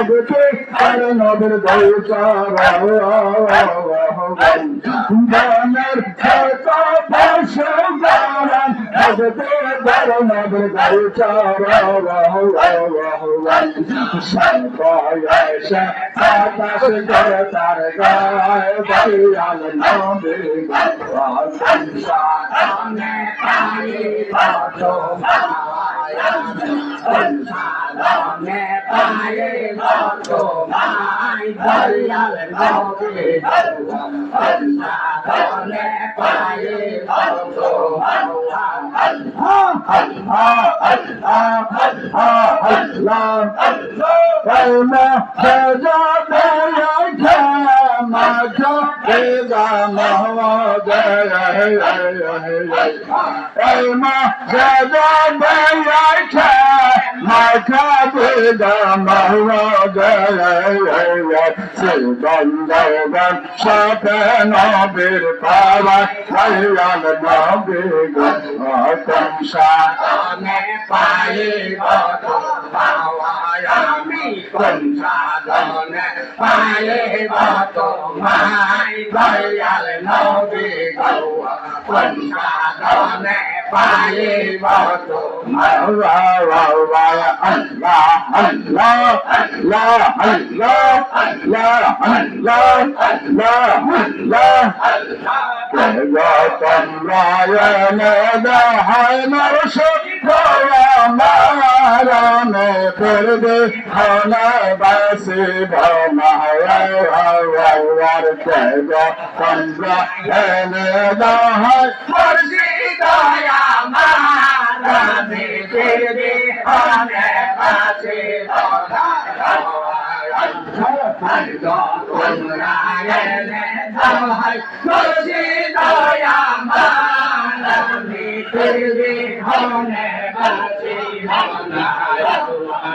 भगते नगर गौचारा গানের ছোট পশু গান ভজতে গরমের গাড়ি বয়সে বাতাস করে তার গায়ে দয়াল নবী সংসারে পানি কত মায়া সংসারে পানি কত মায়া দয়াল নবী সংসারে পানি কত মায়া আল্লাহ আল্লাহ আল্লাহ আল্লাহ আল্লাহ সজাতে রাখা মাঝে বেগম মা সজাতে রাখা মাঝে বেগম সিগন্ধগণ সাথে নবীর পাওয়া দয়াল নবী সংসারে পাইব তোমায় আমি সংসারে পাইব তোমায় দয়াল নবী সংসারে পাইব তোমায় আল্লাহ আল্লাহ আল্লাহ আল্লাহ আল্লাহ আল্লাহ আল্লাহ আল্লাহ তোমরা এনে দেখায় নরসদ মারামে ফিরবে হলে বাসি ভার তোমরা এনে দেখায় মুর্শিদায়া মারামে ফিরবে হলে বাসি তোমরা এনে দেখায় মুর্শিদায়া মারামে ফিরবে হলে বাসি